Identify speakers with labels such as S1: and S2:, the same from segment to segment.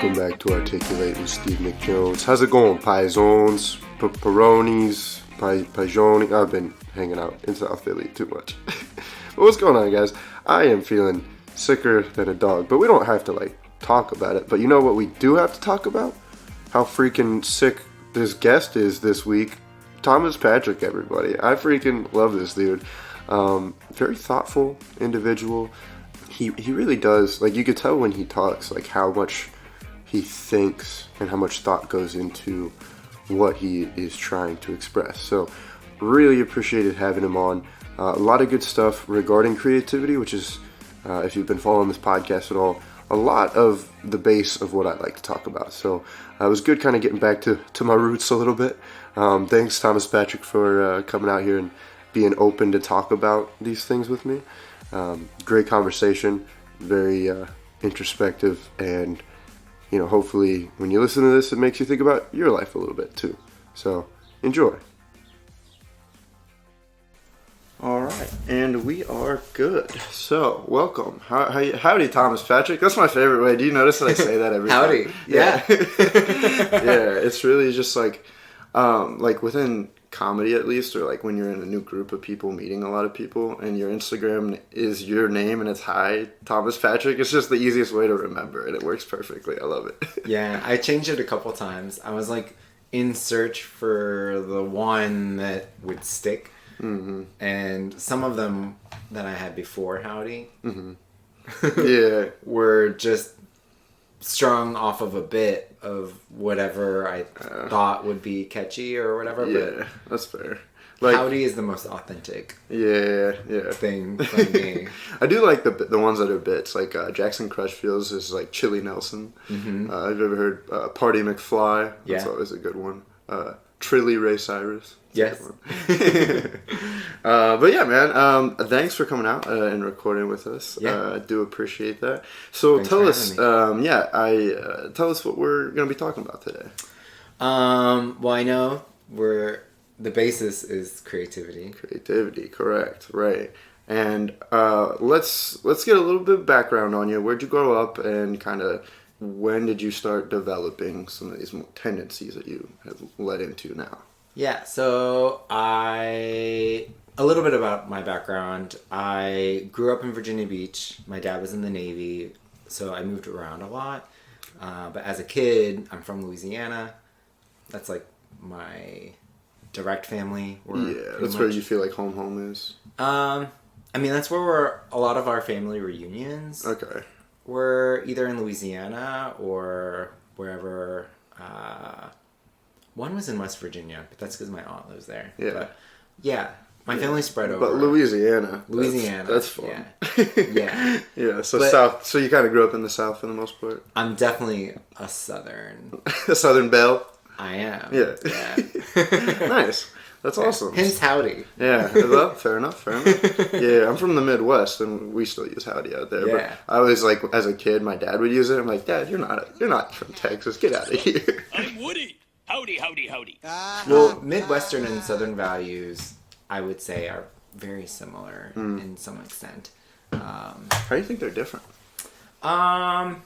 S1: Welcome back to Articulate with Steve McJones. How's it going, Paizones, Peronis, Paigioni? I've been hanging out in South Philly too much. But what's going on, guys? I am feeling sicker than a dog, but we don't have to, talk about it. But you know what we do have to talk about? How freaking sick this guest is this week. Thomas Patrick, everybody. I freaking love this dude. Very thoughtful individual. He really does, you could tell when he talks, how much he thinks and how much thought goes into what he is trying to express. So, really appreciated having him on. A lot of good stuff regarding creativity, which is, if you've been following this podcast at all, a lot of the base of what I like to talk about. So, it was good kind of getting back to my roots a little bit. Thanks, Thomas Patrick, for coming out here and being open to talk about these things with me. Great conversation, very introspective, and hopefully when you listen to this it makes you think about your life a little bit too. So enjoy. Alright, and we are good. So welcome. Howdy, Thomas Patrick. That's my favorite way. Do you notice that I say that every
S2: Howdy.
S1: time? Yeah. Yeah, it's really just within comedy at least, or when you're in a new group of people meeting a lot of people and your Instagram is your name and it's hi Thomas Patrick, it's just the easiest way to remember and it works perfectly. I love it.
S2: Yeah, I changed it a couple times. I was in search for the one that would stick. Mm-hmm. And some of them that I had before Howdy
S1: yeah
S2: were just strung off of a bit of whatever I thought would be catchy or whatever.
S1: Yeah, but that's fair.
S2: Howdy is the most authentic thing for me.
S1: I do like the ones that are bits, Jackson Crutchfield's is Chili Nelson. Mm-hmm. Have you ever heard Party McFly? That's always a good one. Trilly Ray Cyrus.
S2: Yes.
S1: But yeah, man, thanks for coming out and recording with us.
S2: Yeah.
S1: I do appreciate that. So tell us what we're going to be talking about today.
S2: Well, I know the basis is creativity.
S1: Creativity, correct, right. And let's get a little bit of background on you. Where'd you grow up, and kind of when did you start developing some of these tendencies that you have led into now?
S2: Yeah, so a little bit about my background. I grew up in Virginia Beach. My dad was in the Navy, so I moved around a lot. But as a kid, I'm from Louisiana. That's my direct family.
S1: That's where you feel like home is?
S2: That's where a lot of our family reunions were either in Louisiana or wherever. One was in West Virginia, but that's because my aunt lives there. Yeah. But yeah, my family spread over.
S1: But Louisiana. That's fun.
S2: Yeah.
S1: Yeah, so South. So you kind of grew up in the South for the most part?
S2: I'm definitely a Southern.
S1: A Southern belle?
S2: I am.
S1: Yeah. Nice. That's awesome.
S2: Hence Howdy.
S1: Yeah, well, fair enough. Yeah, I'm from the Midwest, and we still use Howdy out there. Yeah. But I was as a kid, my dad would use it. I'm like, Dad, you're not from Texas. Get out of here.
S3: I'm Woody. Howdy, howdy, howdy.
S2: Well, Midwestern and Southern values, I would say, are very similar in some extent.
S1: How do you think they're different?
S2: I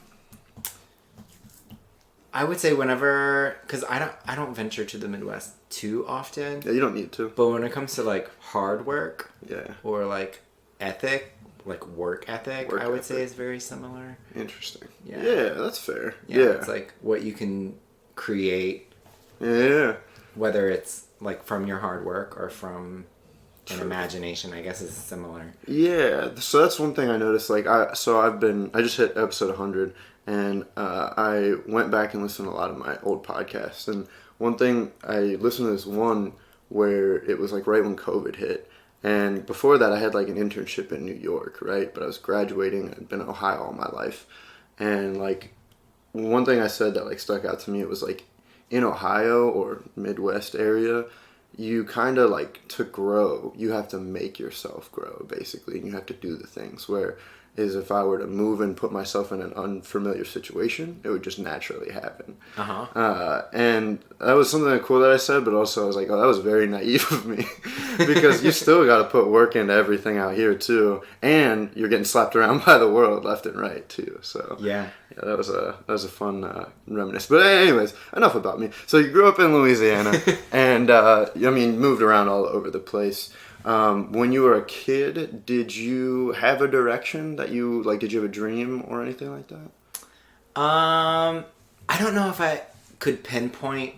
S2: would say whenever, because I don't venture to the Midwest too often.
S1: Yeah, you don't need to.
S2: But when it comes to hard work, or ethic, work ethic, I would say is very similar.
S1: Interesting. Yeah, that's fair.
S2: Yeah, it's what you can create.
S1: Yeah.
S2: Whether it's from your hard work or from an imagination, I guess is similar. Yeah.
S1: So that's one thing I noticed. I just hit episode 100, and I went back and listened to a lot of my old podcasts. And one thing, I listened to this one where it was right when COVID hit. And before that, I had an internship in New York, right? But I was graduating. I'd been in Ohio all my life. And one thing I said that stuck out to me, it was in Ohio or Midwest area, you kind of to grow, you have to make yourself grow basically, and you have to do the things where is if I were to move and put myself in an unfamiliar situation, it would just naturally happen. And that was something cool that I said, but also I was like, oh, that was very naive of me. Because you still got to put work into everything out here, too. And you're getting slapped around by the world left and right, too. So
S2: Yeah.
S1: that was a fun reminiscence. But anyways, enough about me. So you grew up in Louisiana and, moved around all over the place. When you were a kid, did you have a direction that you, like, did you have a dream or anything like that?
S2: I don't know if I could pinpoint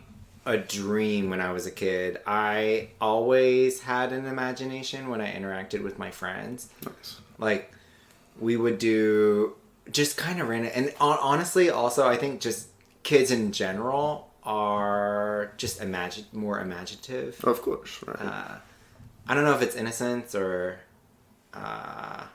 S2: a dream when I was a kid. I always had an imagination when I interacted with my friends.
S1: Nice.
S2: Like, we would do just kind of random, and honestly, also, I think just kids in general are just more imaginative.
S1: Of course, right.
S2: I don't know if it's innocence or I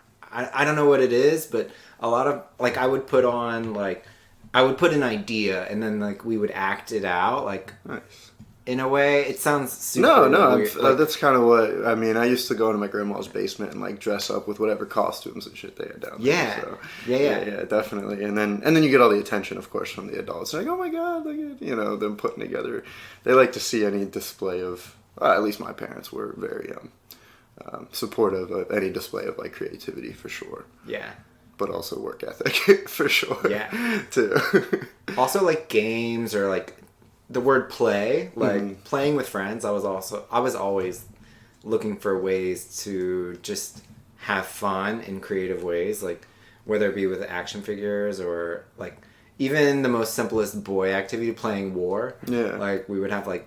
S2: don't know what it is, but a lot of, like, I would put an idea and then, like, we would act it out, like,
S1: Nice.
S2: in a way. It sounds super weird. Like,
S1: that's kind of what I mean. I used to go into my grandma's basement and, like, dress up with whatever costumes and shit they had down there.
S2: Yeah.
S1: So,
S2: Yeah,
S1: definitely. And then you get all the attention, of course, from the adults. They're like, oh my god, look at them putting together. They like to see any display of. At least my parents were very supportive of any display of, like, creativity for sure.
S2: Yeah.
S1: But also work ethic for sure.
S2: Yeah.
S1: Too.
S2: Also, like, games or, like, the word play, like, playing with friends. I was always looking for ways to just have fun in creative ways, like, whether it be with action figures or, like, even the most simplest boy activity, playing war.
S1: Yeah.
S2: Like, we would have, like,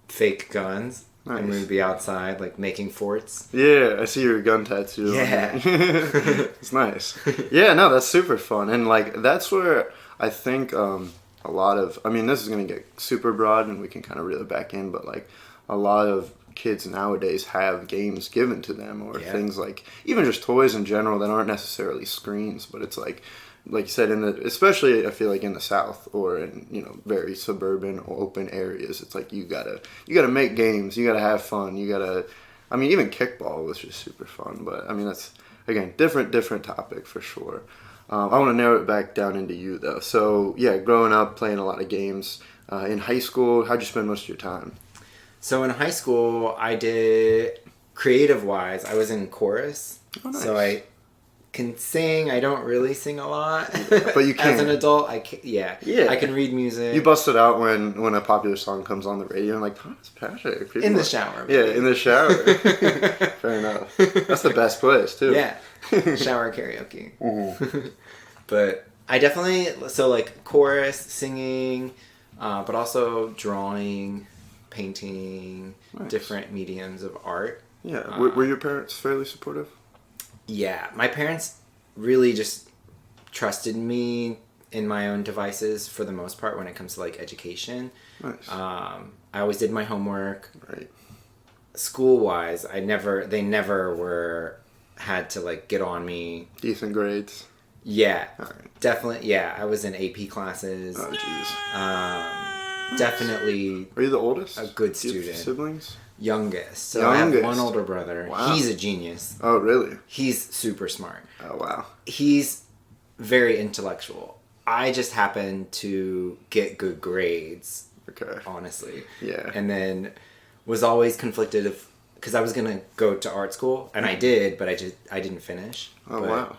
S2: fake guns.
S1: Nice.
S2: And we'd be outside, like, making forts.
S1: Yeah, I see your gun tattoo.
S2: Yeah.
S1: It's nice. Yeah, no, that's super fun. And, like, that's where I think a lot of, I mean, this is going to get super broad and we can kind of reel it back in, but, like, a lot of kids nowadays have games given to them or things like, even just toys in general that aren't necessarily screens, but it's like you said, especially I feel like in the South or in, very suburban or open areas, it's like you gotta make games, you gotta have fun, even kickball was just super fun, but I mean, that's, again, different topic for sure. I want to narrow it back down into you though. So yeah, growing up, playing a lot of games. In high school, how'd you spend most of your time?
S2: So in high school, I did, creative-wise, I was in chorus.
S1: Oh, nice.
S2: So I can sing. I don't really sing a lot.
S1: But you can.
S2: As an adult, I can, yeah. I can read music.
S1: You bust it out when a popular song comes on the radio. I'm like, Thomas Patrick.
S2: In the shower.
S1: Yeah, in the shower. Fair enough. That's the best place, too.
S2: Yeah. Shower karaoke. But I definitely, so, like, chorus, singing, but also drawing, painting, different mediums of art.
S1: Yeah. Were your parents fairly supportive?
S2: Yeah, my parents really just trusted me in my own devices for the most part when it comes to, like, education.
S1: Nice.
S2: I always did my homework.
S1: Right.
S2: School-wise, they never had to, like, get on me.
S1: Decent grades.
S2: Yeah.
S1: All right.
S2: Definitely, yeah. I was in AP classes.
S1: Oh, jeez.
S2: Definitely.
S1: Are you the oldest?
S2: A good
S1: Do you have
S2: student.
S1: siblings?
S2: Youngest. So I have one older brother.
S1: Wow.
S2: He's a genius.
S1: Oh, really?
S2: He's super smart.
S1: Oh, wow.
S2: He's very intellectual. I just happen to get good grades.
S1: Okay.
S2: Honestly.
S1: Yeah.
S2: And then was always conflicted because I was gonna go to art school and I did, but I didn't finish.
S1: Oh,
S2: wow.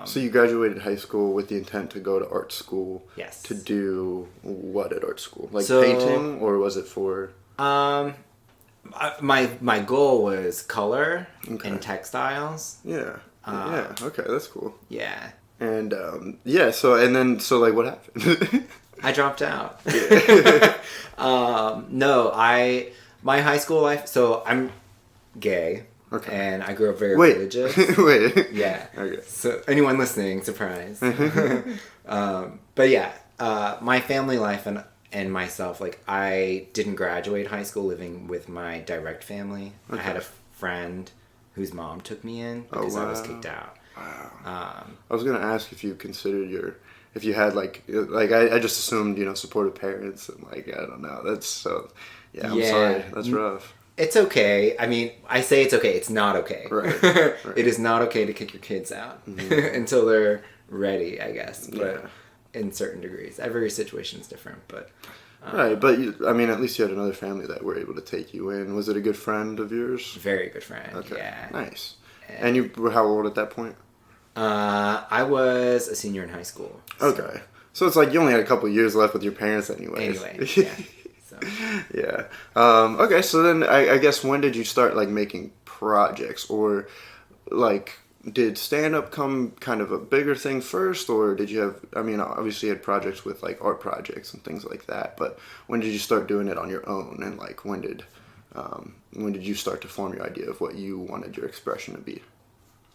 S1: So you graduated high school with the intent to go to art school.
S2: Yes.
S1: To do what at art school? Like
S2: So,
S1: painting, or was it for?
S2: My goal was color and textiles.
S1: Yeah. Yeah. Okay, that's cool.
S2: Yeah.
S1: And so like what happened?
S2: I dropped out.
S1: Yeah.
S2: My high school life. So I'm gay.
S1: Okay.
S2: And I grew up very religious.
S1: Wait.
S2: Yeah.
S1: Okay.
S2: So anyone listening, surprise. But yeah, my family life and myself, like, I didn't graduate high school living with my direct family.
S1: Okay.
S2: I had a friend whose mom took me in because I was kicked out.
S1: Wow. I was gonna ask if you considered if you had like I just assumed supportive parents and like I don't know, that's so yeah, I'm sorry, that's rough.
S2: It's okay. I mean, I say it's okay. It's not okay.
S1: Right.
S2: It is not okay to kick your kids out until they're ready, I guess. But in certain degrees, every situation is different. But
S1: right. But I mean, at least you had another family that were able to take you in. Was it a good friend of yours?
S2: Very good friend.
S1: Okay.
S2: Yeah.
S1: Nice. And you were how old at that point?
S2: I was a senior in high school. So.
S1: Okay. So it's like you only had a couple years left with your parents anyways.
S2: Anyway, yeah. So.
S1: Yeah. Okay, so then I guess when did you start like making projects, or like did stand-up come kind of a bigger thing first, or did you have, I mean, obviously you had projects with like art projects and things like that, but when did you start doing it on your own, and like when did you start to form your idea of what you wanted your expression to be?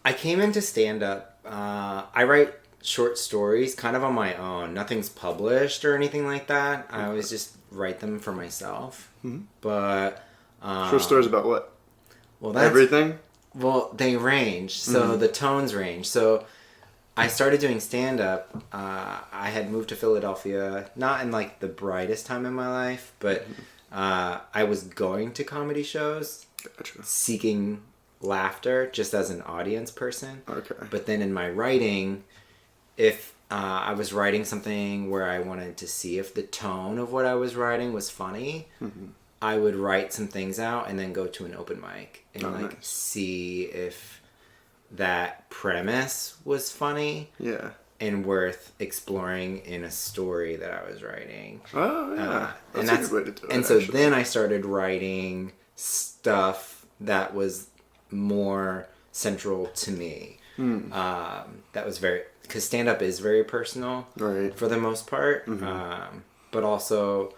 S2: I came into stand-up, I write short stories kind of on my own. Nothing's published or anything like that. I always just write them for myself. Mm-hmm. But
S1: short stories about what?
S2: Well, that's
S1: everything.
S2: Well, they range. So the tones range. So I started doing stand-up. I had moved to Philadelphia, not in like the brightest time in my life, but I was going to comedy shows, seeking laughter just as an audience person.
S1: Okay.
S2: But then in my writing, if I was writing something where I wanted to see if the tone of what I was writing was funny, I would write some things out and then go to an open mic and see if that premise was funny.
S1: Yeah.
S2: And worth exploring in a story that I was writing.
S1: Oh yeah,
S2: that's
S1: a good way to do it.
S2: And so then I started writing stuff that was more central to me. That was because stand-up is very personal,
S1: right,
S2: for the most part. But also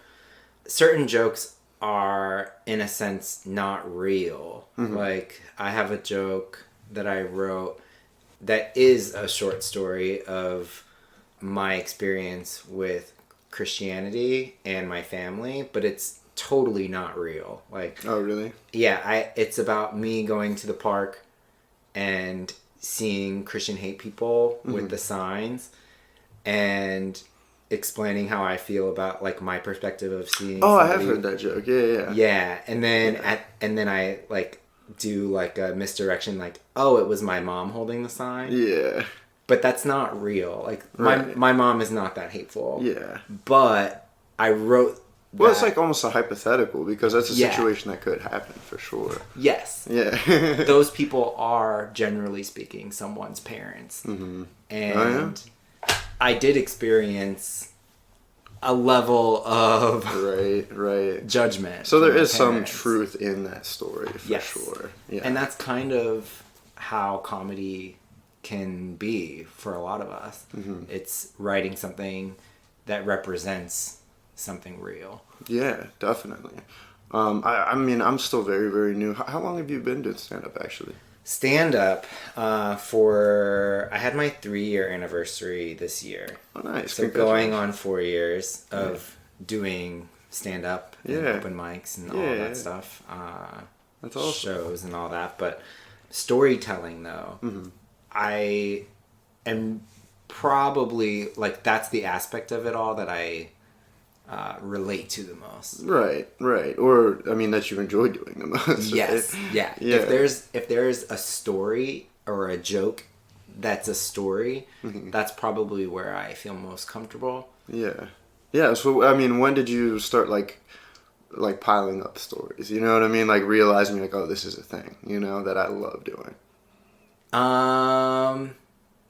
S2: certain jokes are in a sense not real. Like I have a joke that I wrote that is a short story of my experience with Christianity and my family, but it's totally not real. Like,
S1: oh really?
S2: Yeah, it's about me going to the park and seeing Christian hate people with the signs and explaining how I feel about like my perspective of seeing
S1: I have heard that joke. Yeah,
S2: and then I like do like a misdirection, like, oh, it was my mom holding the sign.
S1: Yeah,
S2: but that's not real. Like my mom is not that hateful.
S1: Yeah,
S2: but I wrote
S1: well, it's like almost a hypothetical, because that's a situation that could happen for sure.
S2: Yes.
S1: Yeah.
S2: Those people are, generally speaking, someone's parents. And I did experience a level of
S1: right
S2: judgment.
S1: So there is some truth in that story, for sure. Yeah.
S2: And that's kind of how comedy can be for a lot of us. It's writing something that represents something real. Yeah,
S1: definitely. I mean, I'm still very, very new. How long have you been doing stand-up, actually?
S2: Stand-up, I had my 3-year anniversary this year.
S1: Oh, nice.
S2: So going on 4 years of doing stand-up and open mics and all that stuff.
S1: That's awesome.
S2: Shows and all that. But storytelling, though, I am probably, like, that's the aspect of it all that I relate to the most. Right.
S1: Or, I mean, that you enjoy doing the most.
S2: Yes.
S1: Right?
S2: Yeah. If there's a story or a joke that's a story, that's probably where I feel most comfortable.
S1: Yeah. So, I mean, when did you start, like piling up stories? You know what I mean? Like, realizing, like, oh, this is a thing, you know, that I love doing.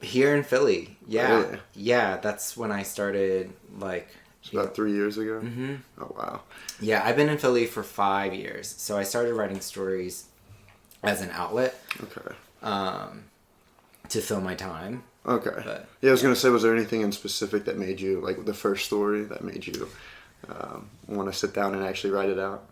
S2: Here in Philly. Yeah.
S1: Really?
S2: Yeah, that's when I started, like...
S1: About 3 years ago? Oh, wow.
S2: Yeah, I've been in Philly for 5 years. So I started writing stories as an outlet. Okay. To fill my time.
S1: Okay. But, I was going to say, was there anything in specific that made you, like the first story that made you want to sit down and actually write it out?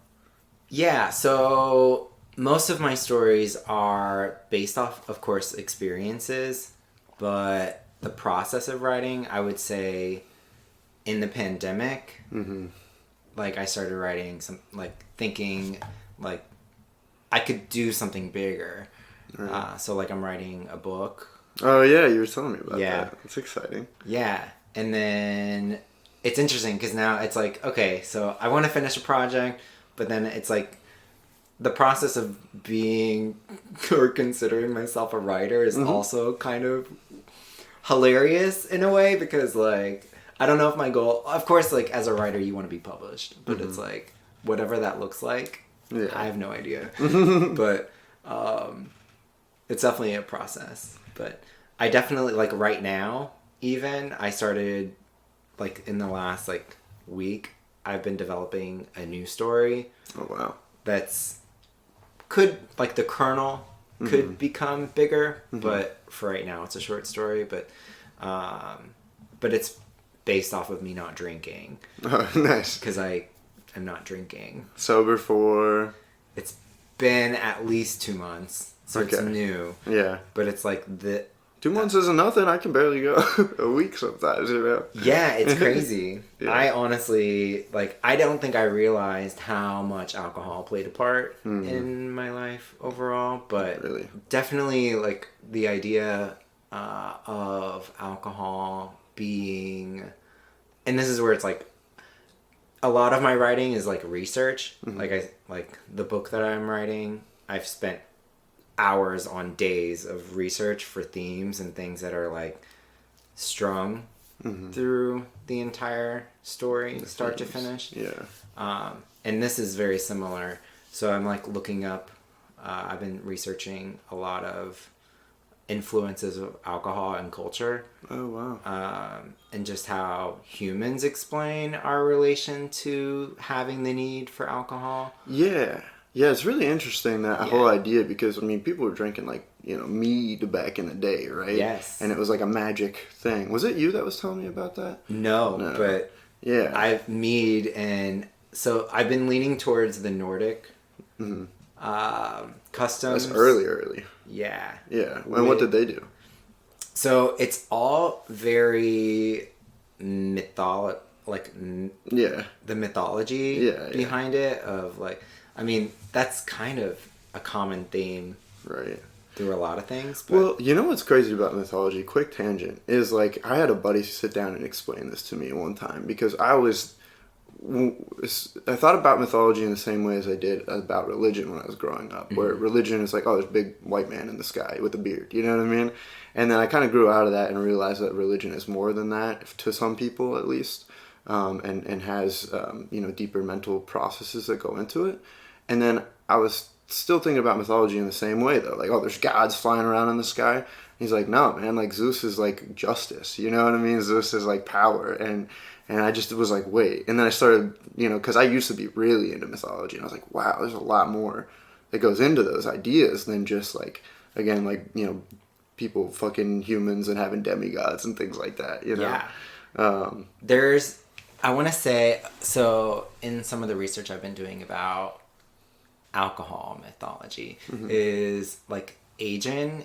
S1: Yeah,
S2: so most of my stories are based off, of course, experiences. But the process of writing, I would say... in the pandemic, like I started writing thinking like I could do something bigger. Right. So like I'm writing a book.
S1: Oh yeah, you were telling me about that. It's exciting.
S2: Yeah, and then it's interesting because now it's like, okay, so I want to finish a project, but then it's like the process of being or considering myself a writer is also kind of hilarious in a way, because like I don't know if my goal, of course, like as a writer you want to be published, but it's like whatever that looks like, I have no idea. But it's definitely a process. But I definitely, like right now even, I started like in the last like week, I've been developing a new story.
S1: Oh wow.
S2: That's could, like the kernel could become bigger, but for right now it's a short story. But it's based off of me not drinking.
S1: Oh, nice.
S2: Because I am not drinking.
S1: Sober for?
S2: It's been at least 2 months, so it's new.
S1: Yeah.
S2: But it's like
S1: 2 months isn't nothing. I can barely go a week sometimes, you know?
S2: Yeah, it's crazy.
S1: Yeah.
S2: I honestly, like, I don't think I realized how much alcohol played a part in my life overall, but
S1: Really?
S2: definitely, like, the idea of alcohol being, and this is where it's like, a lot of my writing is like research. Like the book that I'm writing, I've spent hours on days of research for themes and things that are like strung through the entire story, start to finish.
S1: Yeah.
S2: And this is very similar. So I'm like looking up, I've been researching a lot of influences of alcohol and culture.
S1: Oh wow.
S2: And just how humans explain our relation to having the need for alcohol.
S1: Yeah. Yeah, it's really interesting, that whole idea, because, I mean, people were drinking, like, you know, mead back in the day, right?
S2: Yes.
S1: And it was like a magic thing. Was it you that was telling me about that?
S2: No. But
S1: yeah,
S2: I've mead, and so I've been leaning towards the Nordic customs.
S1: that's early.
S2: Yeah.
S1: Yeah. And what did they do?
S2: So it's all very the mythology behind it, of like, I mean, that's kind of a common theme,
S1: right,
S2: through a lot of things. But
S1: well, you know what's crazy about mythology? Quick tangent is, like, I had a buddy sit down and explain this to me one time, because I thought about mythology in the same way as I did about religion when I was growing up, where religion is like, oh, there's a big white man in the sky with a beard, you know what I mean? And then I kind of grew out of that and realized that religion is more than that, to some people at least, and has you know, deeper mental processes that go into it. And then I was still thinking about mythology in the same way, though, like, oh, there's gods flying around in the sky. He's like, no, man, like, Zeus is like justice, you know what I mean? Zeus is like power. And I just was like, wait. And then I started, you know, because I used to be really into mythology, and I was like, wow, there's a lot more that goes into those ideas than just, like, again, like, you know, people fucking humans and having demigods and things like that, you know?
S2: Yeah. I want to say, so in some of the research I've been doing about alcohol mythology is like Aegon,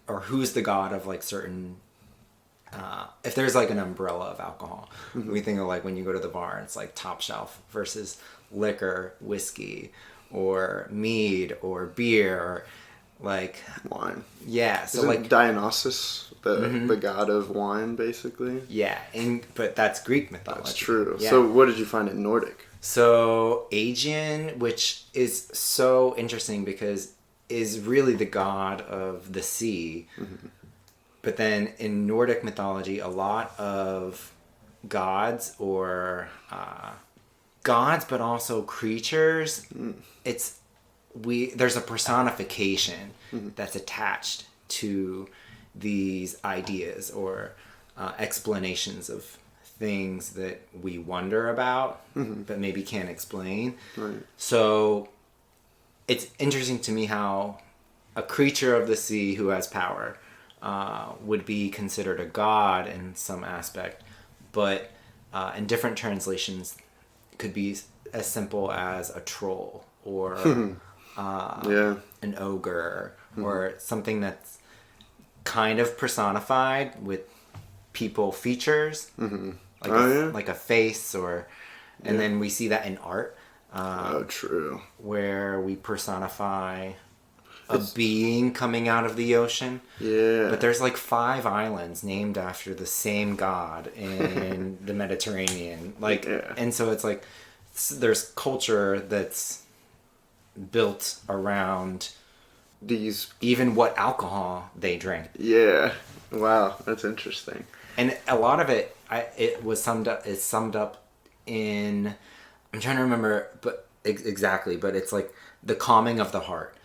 S2: or who's the god of like certain, if there's like an umbrella of alcohol, we think of like when you go to the bar, it's like top shelf versus liquor, whiskey, or mead, or beer, or like
S1: wine.
S2: Yeah, so
S1: Isn't
S2: like
S1: Dionysus the god of wine, basically?
S2: Yeah, but that's Greek mythology.
S1: That's true.
S2: Yeah.
S1: So what did you find in Nordic?
S2: So Aegon, which is so interesting because is really the god of the sea. But then in Nordic mythology, a lot of gods, or gods, but also creatures, there's a personification that's attached to these ideas, or explanations of things that we wonder about but maybe can't explain.
S1: Right.
S2: So it's interesting to me how a creature of the sea who has power would be considered a god in some aspect, but in different translations could be as simple as a troll, or an ogre, or something that's kind of personified with people features, like a face, and then we see that in art.
S1: True.
S2: Where we personify a being coming out of the ocean.
S1: Yeah.
S2: But there's like 5 islands named after the same god in the Mediterranean. And so it's like there's culture that's built around
S1: These,
S2: even what alcohol they drink.
S1: yeah. Wow, that's interesting.
S2: And a lot of it, is summed up in, I'm trying to remember, but exactly, but it's like the calming of the heart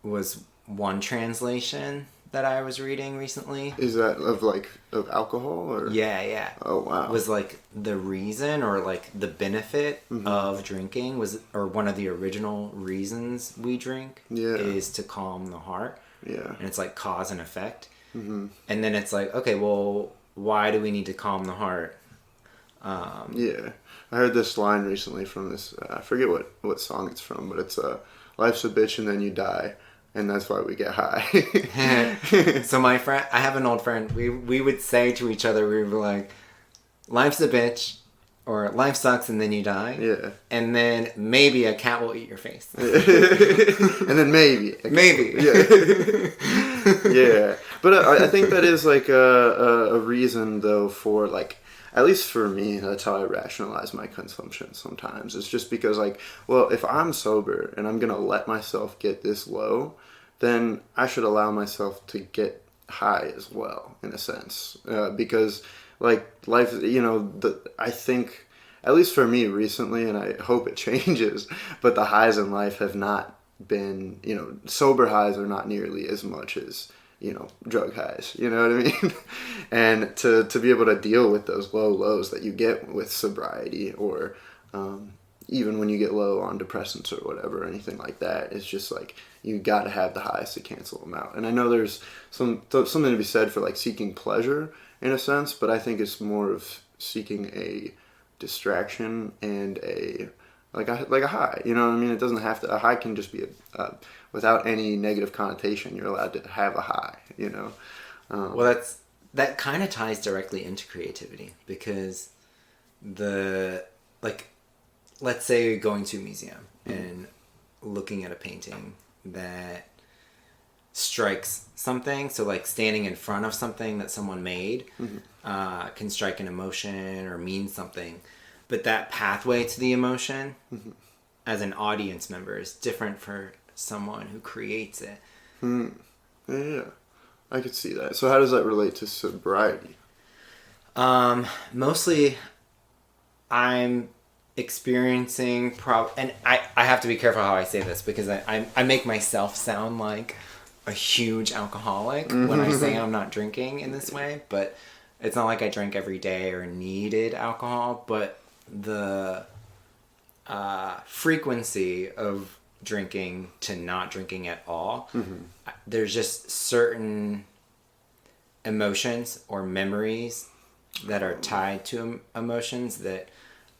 S2: was one translation that I was reading recently.
S1: Is that of alcohol or?
S2: Yeah.
S1: Oh wow.
S2: Was like the reason or like the benefit of drinking was, or one of the original reasons we drink is to calm the heart.
S1: Yeah.
S2: And it's like cause and effect. And then it's like, okay, well, why do we need to calm the heart?
S1: Yeah. I heard this line recently from this, I forget what song it's from, but it's life's a bitch and then you die. And that's why we get high.
S2: So my friend, I have an old friend, we would say to each other, we were like, life's a bitch, or life sucks and then you die.
S1: Yeah.
S2: And then maybe a cat will eat your face.
S1: And then maybe.
S2: Maybe.
S1: Yeah. Yeah. But I think that is like a reason though for like, at least for me, that's how I rationalize my consumption sometimes. It's just because like, well, if I'm sober and I'm going to let myself get this low, then I should allow myself to get high as well, in a sense. Because like life, I think, at least for me recently, and I hope it changes, but the highs in life have not been, sober highs are not nearly as much as, drug highs, you know what I mean? And to be able to deal with those low lows that you get with sobriety, or even when you get low on depressants or whatever, or anything like that, it's just like, you got to have the highs to cancel them out. And I know there's something to be said for like seeking pleasure in a sense, but I think it's more of seeking a distraction and a high, you know what I mean? It doesn't have to, a high can just be without any negative connotation. You're allowed to have a high,
S2: Well, that kind of ties directly into creativity, because let's say you're going to a museum and looking at a painting that strikes something. So like standing in front of something that someone made can strike an emotion or mean something. But that pathway to the emotion as an audience member is different for someone who creates it.
S1: Yeah, I could see that. So how does that relate to sobriety?
S2: Mostly I'm experiencing and I have to be careful how I say this, because I make myself sound like a huge alcoholic when I say I'm not drinking in this way, but it's not like I drank every day or needed alcohol, but the frequency of drinking to not drinking at all, there's just certain emotions or memories that are tied to emotions that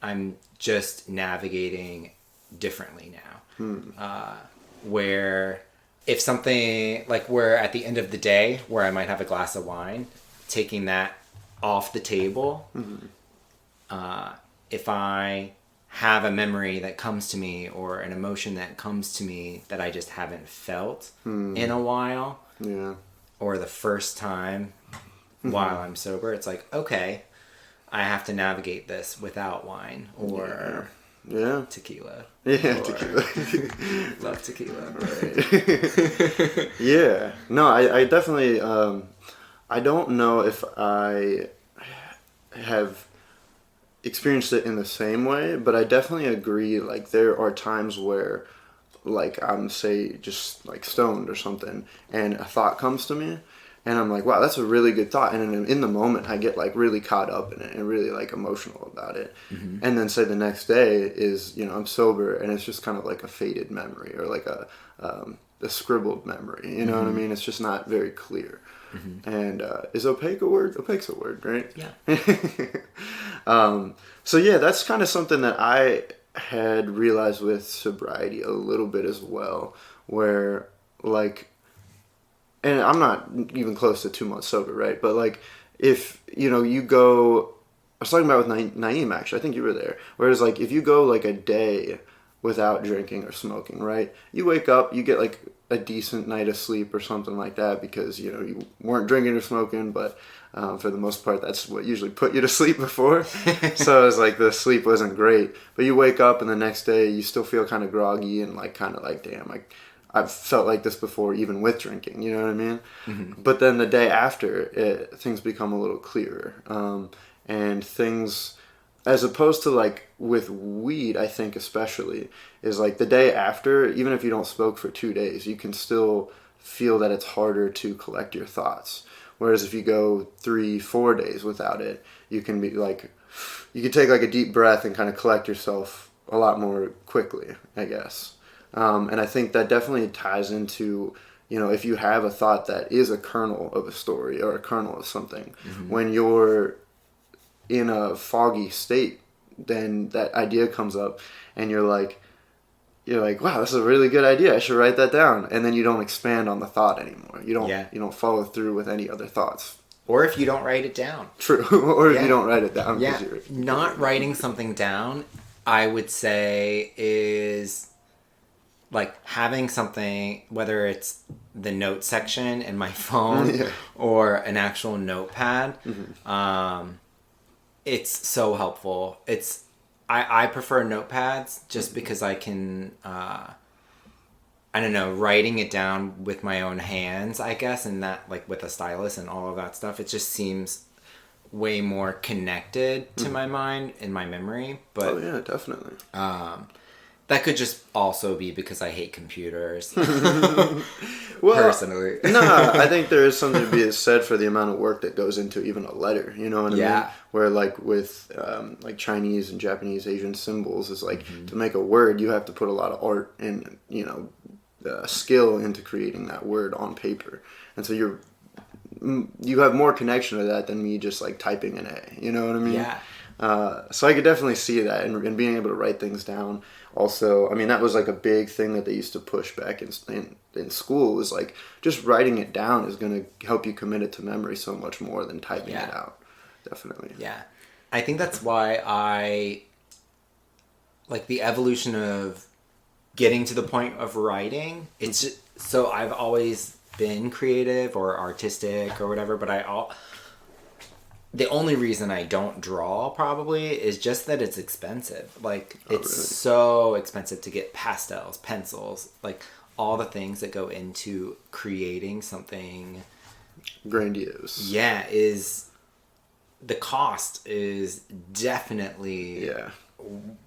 S2: I'm just navigating differently now. Where if something, like where at the end of the day where I might have a glass of wine, taking that off the table, if I have a memory that comes to me or an emotion that comes to me that I just haven't felt in a while, or the first time while I'm sober, it's like, okay, I have to navigate this without wine or tequila.
S1: Yeah, tequila.
S2: Love tequila.
S1: Right. Yeah. No, I definitely, I don't know if I have experienced it in the same way, but I definitely agree, like there are times where like I'm say just like stoned or something and a thought comes to me and I'm like, wow, that's a really good thought, and in the moment I get like really caught up in it and really like emotional about it, and then say the next day is, I'm sober and it's just kind of like a faded memory or like a scribbled memory, you know what I mean? It's just not very clear. And is opaque a word? Opaque's a word, right?
S2: Yeah.
S1: So yeah, that's kind of something that I had realized with sobriety a little bit as well, where like, and I'm not even close to 2 months sober, right? But like, if, you go, I was talking about with Naeem actually, I think you were there, whereas like, if you go like a day without drinking or smoking, right? You wake up, you get like a decent night of sleep or something like that because, you know, you weren't drinking or smoking, but for the most part, that's what usually put you to sleep before. So it's like the sleep wasn't great. But you wake up and the next day you still feel kind of groggy and like kind of like, damn, like I've felt like this before even with drinking, you know what I mean? Mm-hmm. But then the day after, things become a little clearer. And things, as opposed to like with weed, I think especially, is like the day after, even if you don't smoke for 2 days, you can still feel that it's harder to collect your thoughts. Whereas if you go 3-4 days without it, you can be like, you can take like a deep breath and kind of collect yourself a lot more quickly, I guess. And I think that definitely ties into, you know, if you have a thought that is a kernel of a story or a kernel of something, mm-hmm. when you're in a foggy state, then that idea comes up and you're like, wow, this is a really good idea. I should write that down. And then you don't expand on the thought anymore. You don't follow through with any other thoughts.
S2: Or if you don't write it down.
S1: True. Or if you don't write it down.
S2: Yeah. Not writing something down, I would say, is like having something, whether it's the note section in my phone or an actual notepad. Mm-hmm. It's so helpful. I prefer notepads just because I can, I don't know, writing it down with my own hands, I guess, and that, like, with a stylus and all of that stuff, it just seems way more connected to my mind and my memory. But,
S1: oh, yeah, definitely.
S2: That could just also be because I hate computers.
S1: Well,
S2: personally.
S1: No, I think there is something to be said for the amount of work that goes into even a letter. You know what I mean? Where like with like Chinese and Japanese Asian symbols is like to make a word, you have to put a lot of art and, you know, skill into creating that word on paper. And so you have more connection to that than me just like typing an A. You know what I mean?
S2: Yeah.
S1: So I could definitely see that and being able to write things down. Also, I mean, that was like a big thing that they used to push back in school, is like just writing it down is going to help you commit it to memory so much more than typing it out. Definitely.
S2: Yeah. I think that's why I like the evolution of getting to the point of writing. It's just, so I've always been creative or artistic or whatever, but the only reason I don't draw probably is just that it's expensive. Like, it's so expensive to get pastels, pencils, like all the things that go into creating something
S1: grandiose.
S2: Yeah, the cost is definitely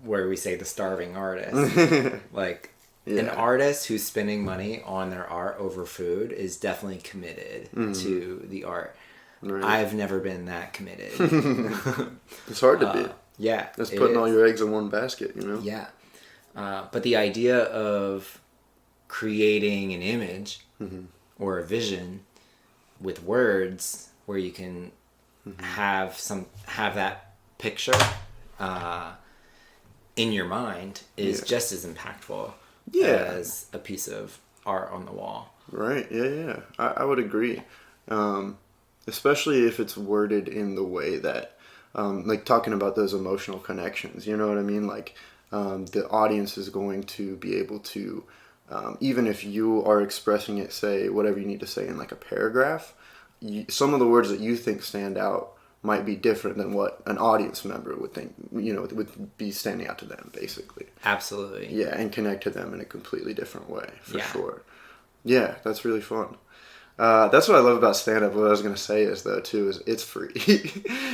S2: where we say the starving artist. Like, an artist who's spending money on their art over food is definitely committed to the art. Right. I've never been that committed.
S1: It's hard to be.
S2: Yeah.
S1: It's putting all your eggs in one basket, you know?
S2: Yeah. But the idea of creating an image or a vision with words where you can have that picture in your mind is just as impactful as a piece of art on the wall.
S1: Right. Yeah. I would agree. Especially if it's worded in the way that, like talking about those emotional connections, you know what I mean? Like, the audience is going to be able to, even if you are expressing it, say, whatever you need to say in like a paragraph, some of the words that you think stand out might be different than what an audience member would think, you know, would be standing out to them, basically.
S2: Absolutely.
S1: Yeah, and connect to them in a completely different way, for sure. Yeah, that's really fun. That's what I love about stand-up. What I was going to say is, though, too, is it's free.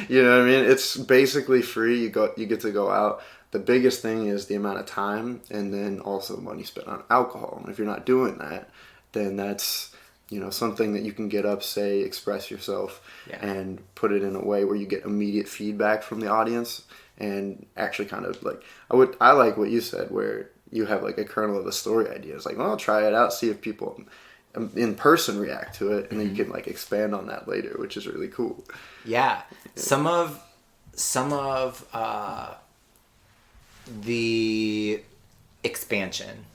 S1: You know what I mean? It's basically free. You get to go out. The biggest thing is the amount of time, and then also money spent on alcohol. And if you're not doing that, then that's, you know, something that you can get up, say, express yourself, and put it in a way where you get immediate feedback from the audience, and actually kind of like, I like what you said, where you have like a kernel of a story idea. It's like, well, I'll try it out, see if people in person react to it, and then you can like expand on that later, which is really cool.
S2: Yeah. Some of the expansion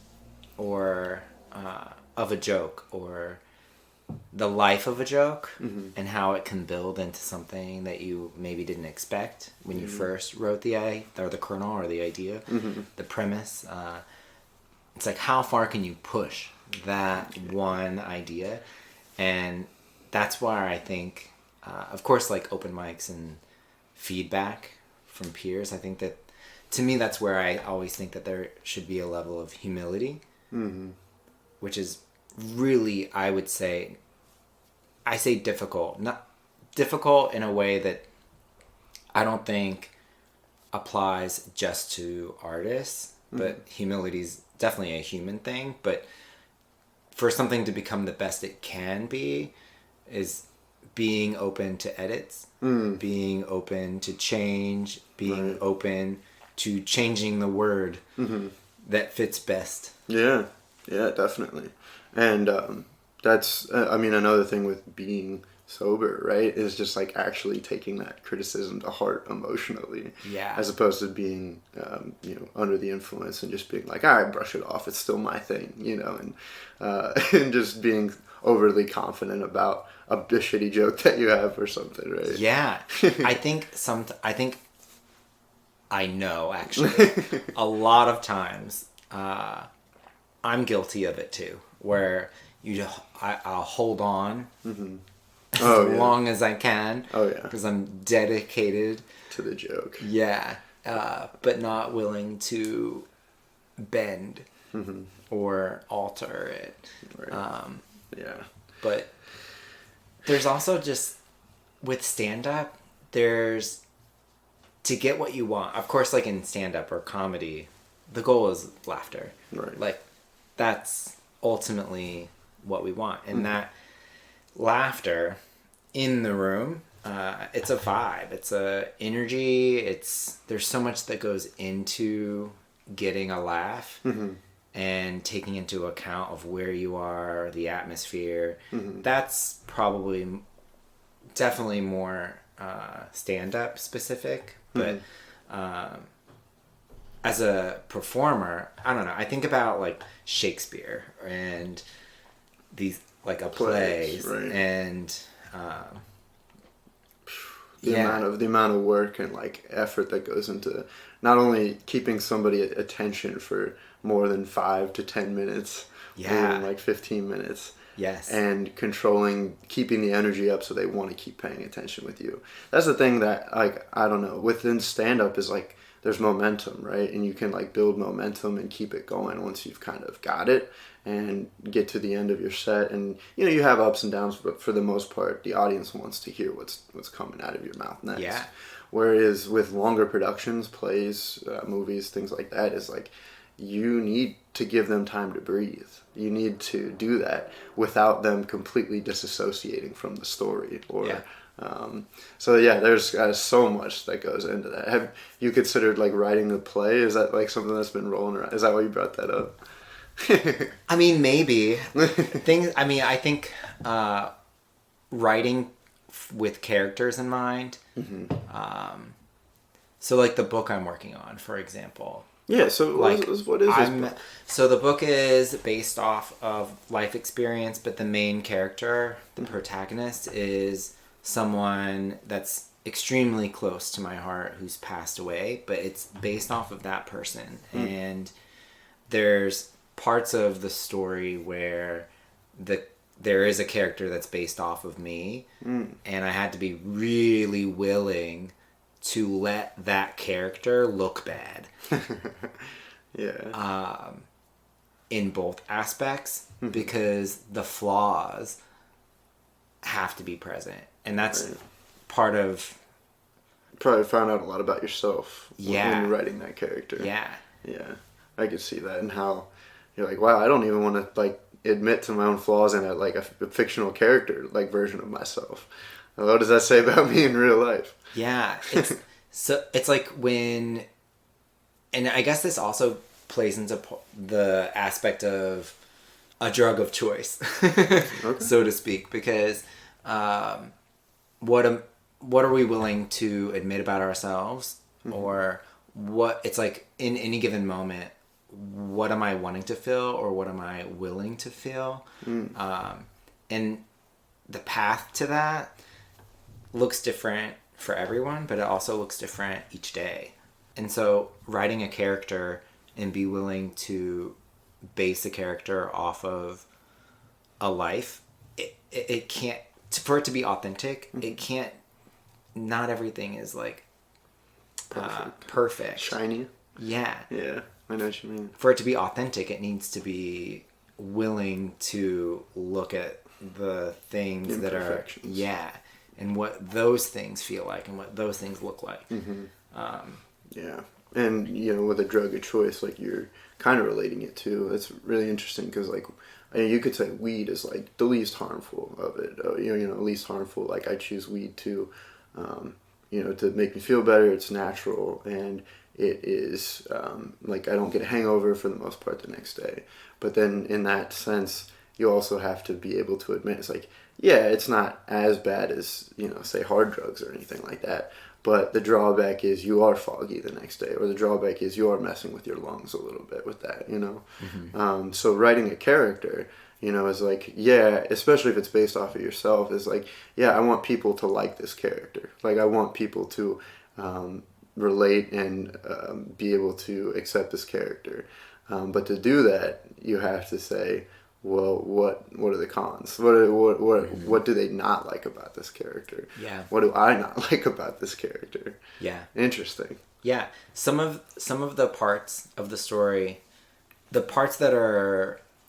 S2: or of a joke or the life of a joke and how it can build into something that you maybe didn't expect when you first wrote the kernel or the idea, the premise. it's like, how far can you push that one idea? And that's why I think, of course, like open mics and feedback from peers, I think that, to me, that's where I always think that there should be a level of humility, which is really, I would say, I say difficult. Not difficult in a way that I don't think applies just to artists, but humility is definitely a human thing. But for something to become the best it can be is being open to edits, being open to change, being open to changing the word that fits best.
S1: Yeah, definitely. And that's, I mean, another thing with being sober, right, is just like actually taking that criticism to heart emotionally.
S2: Yeah.
S1: As opposed to being, under the influence and just being like, all right, brush it off. It's still my thing, and and just being overly confident about a shitty joke that you have or something, right?
S2: Yeah. I know, actually, a lot of times, I'm guilty of it too, where I'll hold on as long as I can.
S1: Oh, yeah.
S2: Because I'm dedicated
S1: to the joke.
S2: Yeah. But not willing to bend or alter it.
S1: Right. Yeah.
S2: But there's also just, with stand-up, there's, to get what you want, of course, like in stand-up or comedy, the goal is laughter.
S1: Right.
S2: Like, that's ultimately what we want. And that laughter in the room, it's a vibe, it's a energy, there's so much that goes into getting a laugh and taking into account of where you are, the atmosphere. That's probably definitely more stand-up specific, but as a performer, I don't know, I think about like Shakespeare and these like a plays
S1: right.
S2: and
S1: the amount of work and like effort that goes into not only keeping somebody attention for more than 5 to 10 minutes, or even like 15 minutes.
S2: Yes.
S1: And keeping the energy up so they want to keep paying attention with you. That's the thing that, like, I don't know, within stand-up is like, there's momentum, right? And you can like build momentum and keep it going once you've kind of got it and get to the end of your set. And, you have ups and downs, but for the most part, the audience wants to hear what's coming out of your mouth next.
S2: Yeah.
S1: Whereas with longer productions, plays, movies, things like that, is like, you need to give them time to breathe. You need to do that without them completely disassociating from the story. There's so much that goes into that. Have you considered like writing a play? Is that like something that's been rolling around? Is that why you brought that up?
S2: I mean, maybe. I think writing with characters in mind. So like the book I'm working on, for example.
S1: Yeah, so what is this book?
S2: So the book is based off of life experience, but the main character, the protagonist, is someone that's extremely close to my heart who's passed away, but it's based off of that person. And there's parts of the story where there is a character that's based off of me, and I had to be really willing to let that character look bad. In both aspects, because the flaws have to be present, and that's part of.
S1: Probably found out a lot about yourself when you're writing that character.
S2: Yeah,
S1: I could see that, and how you're like, wow, I don't even want to like admit to my own flaws in a fictional character like version of myself. What does that say about me in real life?
S2: Yeah, it's like when, and I guess this also plays into the aspect of a drug of choice, so to speak, because what are we willing to admit about ourselves, or what it's like in any given moment, what am I wanting to feel or what am I willing to feel? And the path to that looks different for everyone, but it also looks different each day. And so writing a character and be willing to base a character off of a life, it can't, for it to be authentic, it can't, not everything is like perfect.
S1: Shiny.
S2: Yeah.
S1: Yeah, I know what you mean.
S2: For it to be authentic, it needs to be willing to look at the things that are, and what those things feel like and what those things look like.
S1: Yeah. And, with a drug of choice, like, you're kind of relating it to. It's really interesting because, like, you could say weed is, like, the least harmful of it. Least harmful. Like, I choose weed to, to make me feel better. It's natural. And it is, like, I don't get a hangover for the most part the next day. But then in that sense, you also have to be able to admit, it's like, yeah, it's not as bad as, say hard drugs or anything like that. But the drawback is you are foggy the next day, or the drawback is you are messing with your lungs a little bit with that, So writing a character, is like, yeah, especially if it's based off of yourself, is like, yeah, I want people to like this character. Like, I want people to relate and be able to accept this character. But to do that, you have to say, well, what are the cons? What do they not like about this character?
S2: Yeah.
S1: What do I not like about this character?
S2: Yeah.
S1: Interesting.
S2: Yeah. Some of the parts of the story, the parts that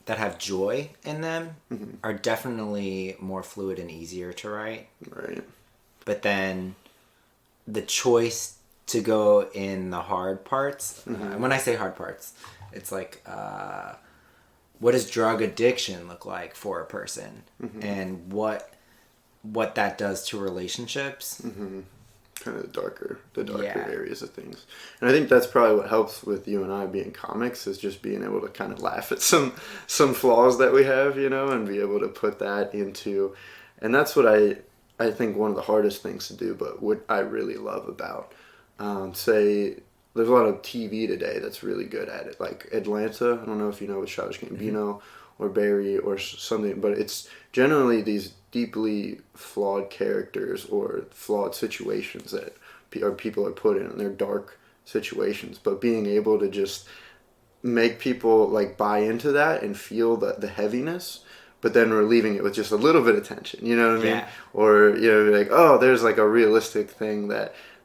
S2: have joy in them, are definitely more fluid and easier to write.
S1: Right.
S2: But then the choice to go in the hard parts, and when I say hard parts, it's like, what does drug addiction look like for a person, and what that does to relationships? Kind
S1: of the darker areas of things. And I think that's probably what helps with you and I being comics, is just being able to kind of laugh at some flaws that we have, and be able to put that into, and that's what I think one of the hardest things to do, but what I really love about, say, there's a lot of TV today that's really good at it, like Atlanta. I don't know if you know, with Childish Gambino or Barry or something, but it's generally these deeply flawed characters or flawed situations that people are put in, and they're dark situations. But being able to just make people like buy into that and feel the heaviness, but then relieving it with just a little bit of tension, you know what I mean? Or, like, oh, there's like a realistic thing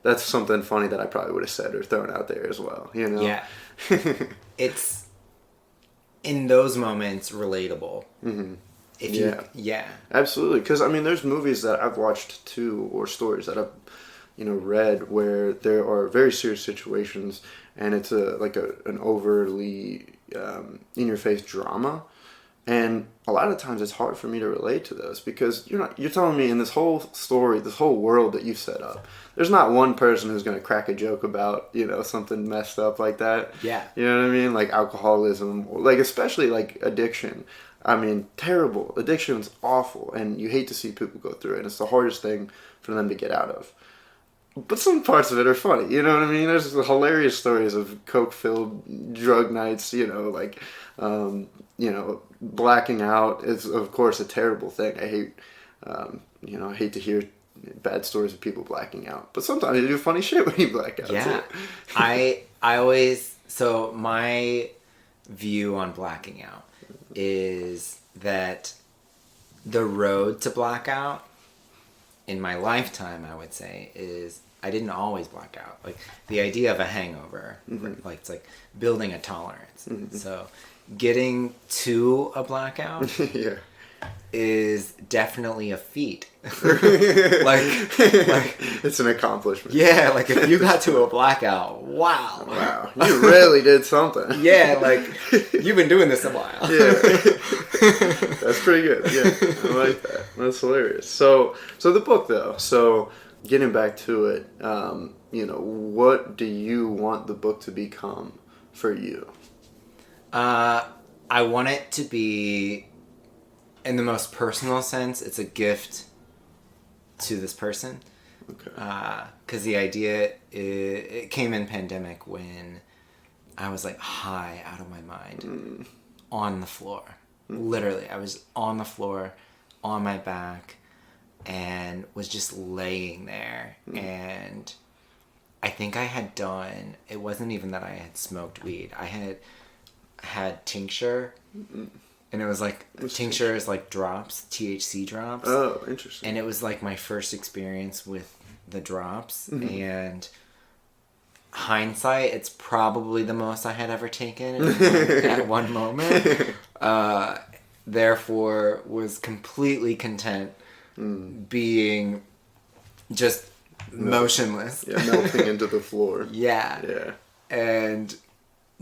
S1: that's something funny that I probably would have said or thrown out there as well,
S2: Yeah. It's, in those moments, relatable.
S1: Absolutely. Because, there's movies that I've watched too, or stories that I've, read, where there are very serious situations, and it's an overly in-your-face drama. And a lot of times it's hard for me to relate to those, because you're telling me in this whole story, this whole world that you set up, there's not one person who's going to crack a joke about, something messed up like that.
S2: Yeah.
S1: You know what I mean? Like alcoholism, like especially like addiction. Terrible. Addiction's awful, and you hate to see people go through it. And it's the hardest thing for them to get out of. But some parts of it are funny, you know what I mean? There's hilarious stories of coke-filled drug nights, blacking out is, of course, a terrible thing. I hate, I hate to hear bad stories of people blacking out. But sometimes you do funny shit when you black out, too.
S2: I always, so my view on blacking out is that the road to blackout in my lifetime, I would say, is I didn't always black out. Like, the idea of a hangover, like, it's like building a tolerance. So getting to a blackout is definitely a feat. like
S1: it's an accomplishment.
S2: Yeah, like, if you got to a blackout, wow,
S1: you really did something.
S2: Yeah, like, you've been doing this a while.
S1: That's pretty good. I like that. That's hilarious. So the book, though, getting back to it, what do you want the book to become for you?
S2: I want it to be, in the most personal sense, it's a gift to this person.
S1: Okay.
S2: Because the idea, it came in pandemic when I was like high out of my mind, on the floor. Literally, I was on the floor, on my back, and was just laying there. And I think I had done, it wasn't even that I had smoked weed. I had tincture, and it was like tincture is like drops, THC drops.
S1: Oh, interesting.
S2: And it was like my first experience with the drops, and hindsight, it's probably the most I had ever taken at one moment. Therefore, was completely content being just motionless.
S1: Yeah, melting into the floor.
S2: Yeah. And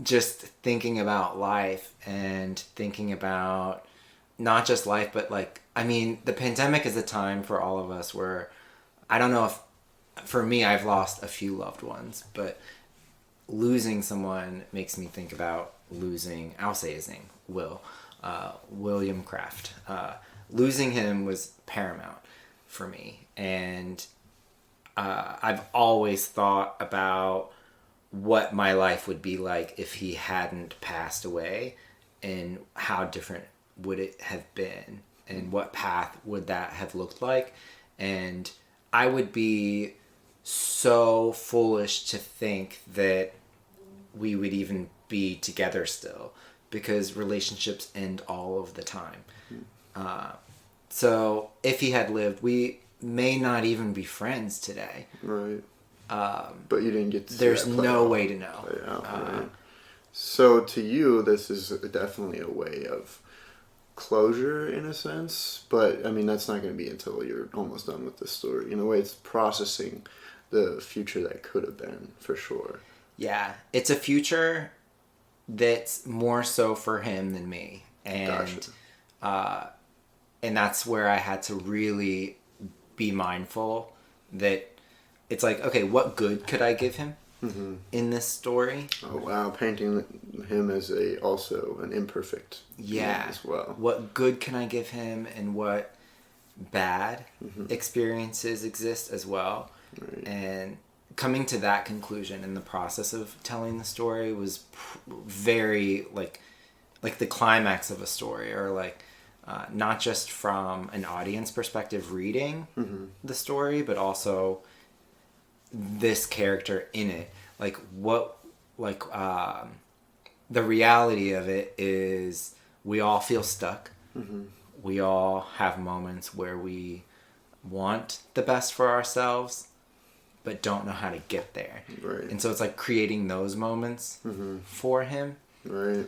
S2: just thinking about life and thinking about not just life, but like, I mean, the pandemic is a time for all of us where, I don't know if, for me, I've lost a few loved ones, but losing someone makes me think about William Kraft. Losing him was paramount for me. And I've always thought about what my life would be like if he hadn't passed away, and how different would it have been, and what path would that have looked like. And I would be so foolish to think that we would even be together still, because relationships end all of the time. So if he had lived, we may not even be friends today.
S1: Right. But you didn't get to see
S2: there's
S1: that play
S2: no
S1: out.
S2: way to know.
S1: Right. So to you, this is definitely a way of closure in a sense, but I mean, that's not going to be until you're almost done with the story. In a way, it's processing the future that could have been, for sure.
S2: Yeah, it's a future that's more so for him than me. And
S1: Gotcha.
S2: And that's where I had to really be mindful that it's like, okay, what good could I give him in this story?
S1: Oh wow, painting him as also an imperfect being as well.
S2: What good can I give him, and what bad experiences exist as well?
S1: Right.
S2: And coming to that conclusion in the process of telling the story was very like the climax of a story, or like not just from an audience perspective reading the story, but also this character in it. Like the reality of it is we all feel stuck. We all have moments where we want the best for ourselves, but don't know how to get there.
S1: Right.
S2: And so it's like creating those moments for him.
S1: Right.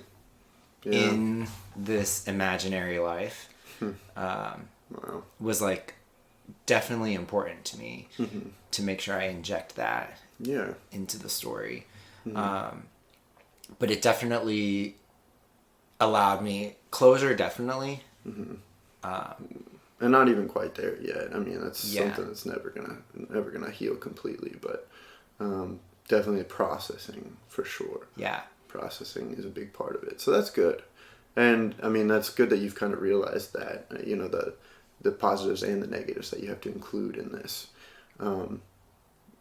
S1: Yeah.
S2: In this imaginary life
S1: Wow.
S2: was like definitely important to me to make sure I inject that into the story. But it definitely allowed me closure, definitely.
S1: And not even quite there yet. I mean, that's something that's never gonna heal completely, but definitely processing for sure.
S2: Yeah.
S1: Processing is a big part of it, so that's good. And I mean, that's good that you've kind of realized that, you know, the positives and the negatives that you have to include in this,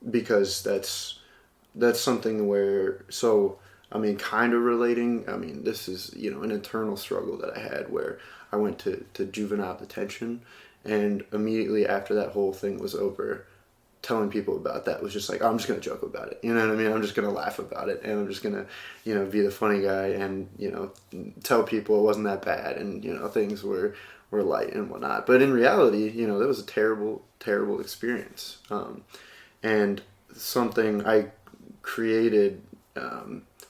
S1: because that's something where, so I mean, kind of relating, I mean, this is, you know, an internal struggle that I had where I went to juvenile detention, and immediately after that whole thing was over, telling people about that was just like, oh, I'm just going to joke about it. You know what I mean? I'm just going to laugh about it, and I'm just going to, you know, be the funny guy and, you know, tell people it wasn't that bad, and, you know, things were light and whatnot. But in reality, you know, that was a terrible, terrible experience. And something I created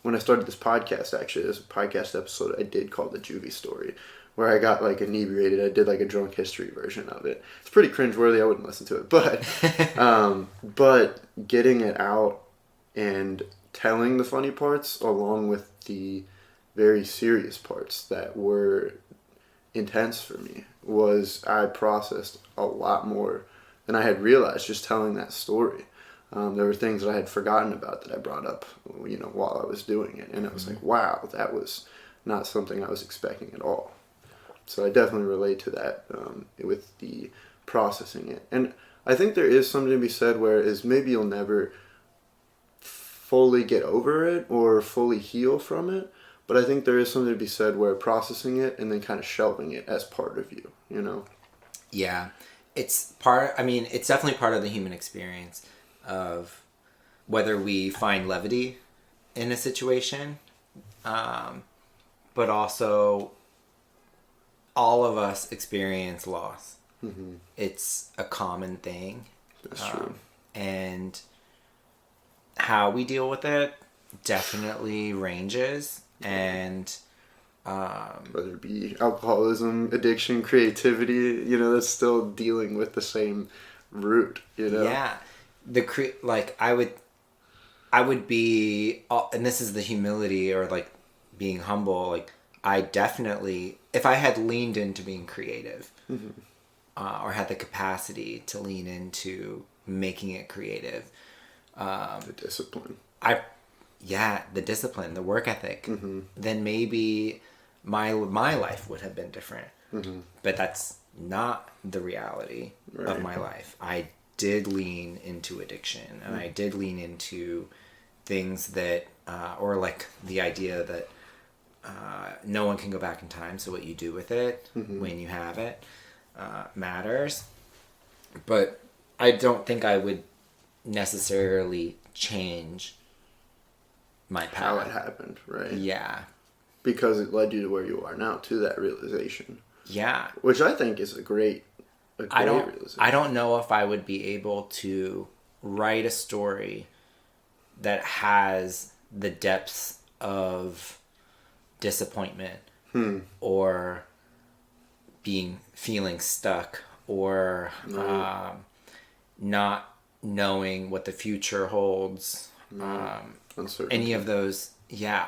S1: when I started this podcast, actually, this podcast episode I did called The Juvie Story, where I got like inebriated. I did like a drunk history version of it. It's pretty cringeworthy. I wouldn't listen to it, but getting it out and telling the funny parts along with the very serious parts that were intense for me I processed a lot more than I had realized just telling that story. There were things that I had forgotten about that I brought up, you know, while I was doing it, and I was like, wow, that was not something I was expecting at all. So I definitely relate to that with the processing it. And I think there is something to be said where is maybe you'll never fully get over it or fully heal from it, but I think there is something to be said where processing it and then kind of shelving it as part of you, you know?
S2: Yeah. It's definitely part of the human experience of whether we find levity in a situation, but also all of us experience loss. Mm-hmm. It's a common thing.
S1: That's true.
S2: And how we deal with it definitely ranges. And
S1: whether it be alcoholism, addiction, creativity, that's still dealing with the same root,
S2: Yeah. I would be, and this is the humility or like being humble, like I definitely, if I had leaned into being creative, mm-hmm. Or had the capacity to lean into making it creative.
S1: The discipline.
S2: The discipline, the work ethic, mm-hmm. then maybe my life would have been different. Mm-hmm. But that's not the reality of my life. I did lean into addiction, and I did lean into things that, or like the idea that no one can go back in time, so what you do with it when you have it matters. But I don't think I would necessarily change my path.
S1: How it happened, right?
S2: Yeah.
S1: Because it led you to where you are now, to that realization.
S2: Yeah.
S1: Which I think is a great realization.
S2: I don't know if I would be able to write a story that has the depths of disappointment or feeling stuck or not knowing what the future holds. Any of those,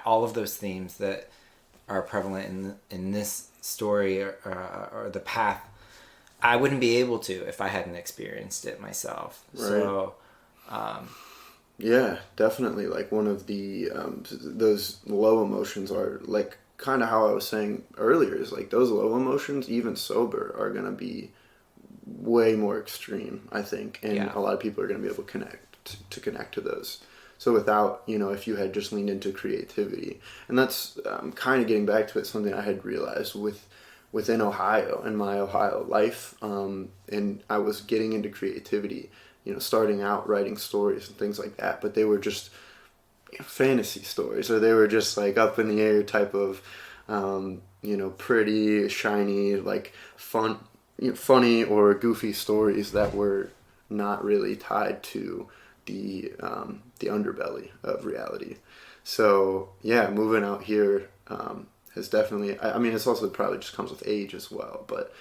S2: all of those themes that are prevalent in this story or the path, I wouldn't be able to if I hadn't experienced it myself. Right. So,
S1: yeah, definitely. Like one of the those low emotions are like kind of how I was saying earlier. Is like those low emotions, even sober, are gonna be way more extreme, I think, and a lot of people are gonna be able to connect to those. So without, if you had just leaned into creativity, and that's kind of getting back to it, something I had realized within Ohio and my Ohio life, and I was getting into creativity, starting out writing stories and things like that, but they were just fantasy stories, or they were just like up in the air type of, pretty, shiny, like funny or goofy stories that were not really tied to the underbelly of reality. So moving out here has definitely, I mean, it's also probably just comes with age as well, but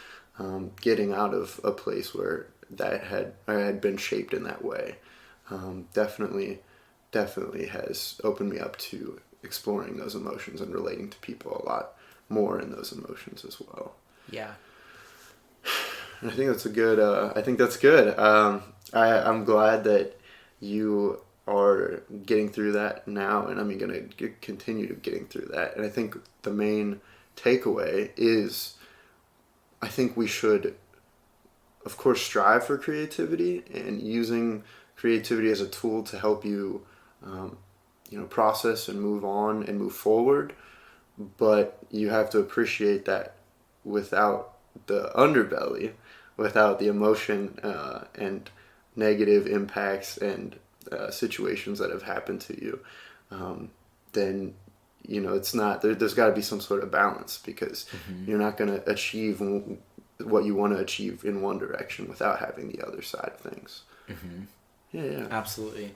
S1: getting out of a place where I had been shaped in that way definitely has opened me up to exploring those emotions and relating to people a lot more in those emotions as well.
S2: Yeah.
S1: And I think that's good. I'm glad that you are getting through that now, and I'm going to continue getting through that. And I think the main takeaway is, I think we should, of course, strive for creativity, and using creativity as a tool to help you, process and move on and move forward. But you have to appreciate that without the underbelly, without the emotion and negative impacts and situations that have happened to you, then it's not there's got to be some sort of balance, because you're not going to achieve what you want to achieve in one direction without having the other side of things. Yeah,
S2: absolutely.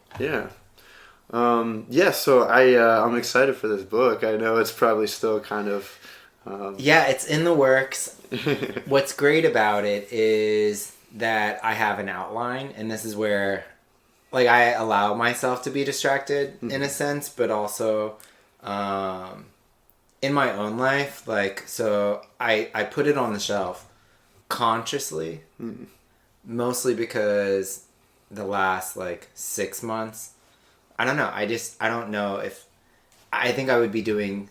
S1: So I'm excited for this book. I know it's probably still kind of
S2: it's in the works. What's great about it is that I have an outline, and this is where, like, I allow myself to be distracted in a sense, but also in my own life, like, so I put it on the shelf consciously, mostly because the last 6 months, I don't know, I don't know if I think I would be doing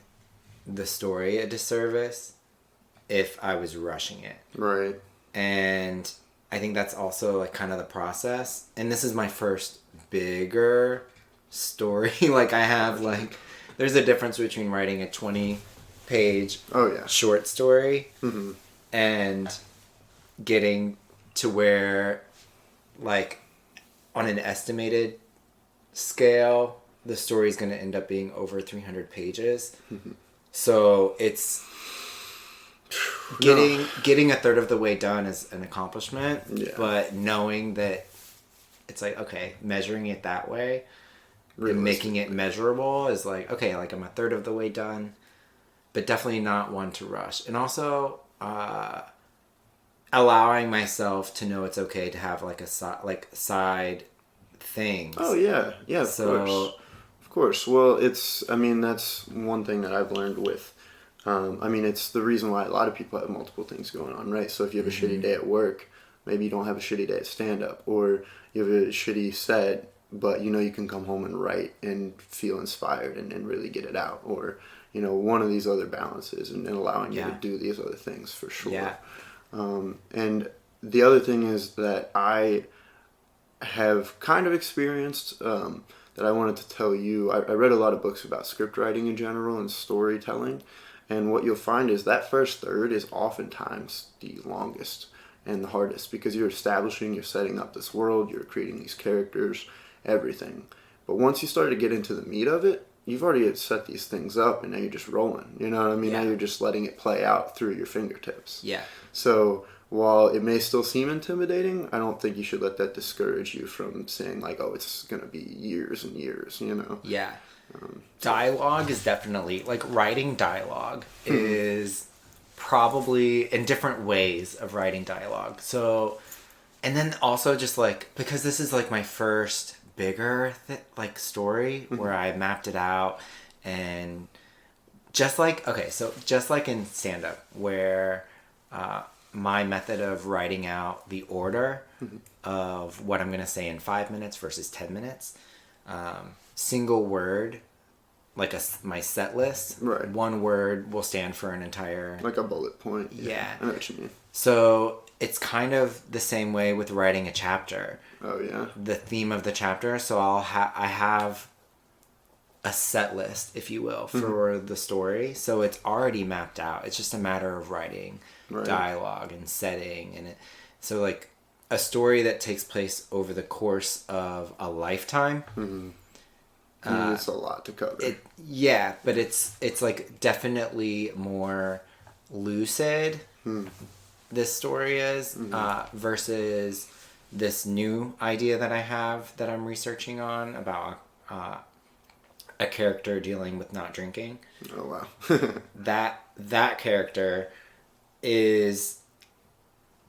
S2: the story a disservice if I was rushing it.
S1: Right.
S2: And I think that's also kind of the process. And this is my first bigger story. I have there's a difference between writing a 20-page short story and getting to where, on an estimated scale, the story is going to end up being over 300 pages. So it's getting a third of the way done is an accomplishment, but knowing that it's like, okay, measuring it that way and making it measurable is like, okay, like I'm a third of the way done, but definitely not one to rush. And also allowing myself to know it's okay to have like side things.
S1: Oh yeah, of course. Well, that's one thing that I've learned with. It's the reason why a lot of people have multiple things going on, right? So if you have a shitty day at work, maybe you don't have a shitty day at stand-up, or you have a shitty set, but you can come home and write and feel inspired and really get it out, or one of these other balances, and allowing you to do these other things for sure.
S2: Yeah.
S1: And the other thing is that I have kind of experienced that I wanted to tell you. I read a lot of books about script writing in general and storytelling. And what you'll find is that first third is oftentimes the longest and the hardest, because you're setting up this world, you're creating these characters, everything. But once you start to get into the meat of it, you've already set these things up, and now you're just rolling. You know what I mean? Yeah. Now you're just letting it play out through your fingertips.
S2: Yeah.
S1: So while it may still seem intimidating, I don't think you should let that discourage you from saying like, oh, it's going to be years and years,
S2: Yeah. Dialogue is definitely, like, writing dialogue is probably in different ways of writing dialogue. So, and then also just like, because this is like my first bigger story where I mapped it out, and just like in stand-up where my method of writing out the order of what I'm going to say in 5 minutes versus 10 minutes, single word, like my set list,
S1: right.
S2: One word will stand for an entire...
S1: Like a bullet point.
S2: Yeah.
S1: I know what you mean.
S2: So it's kind of the same way with writing a chapter.
S1: Oh, yeah.
S2: The theme of the chapter. So I have a set list, if you will, for the story. So it's already mapped out. It's just a matter of writing dialogue and setting. So like a story that takes place over the course of a lifetime...
S1: it's a lot to cover.
S2: But it's like definitely more lucid. This story is versus this new idea that I have that I'm researching on about a character dealing with not drinking.
S1: Oh wow!
S2: that character is,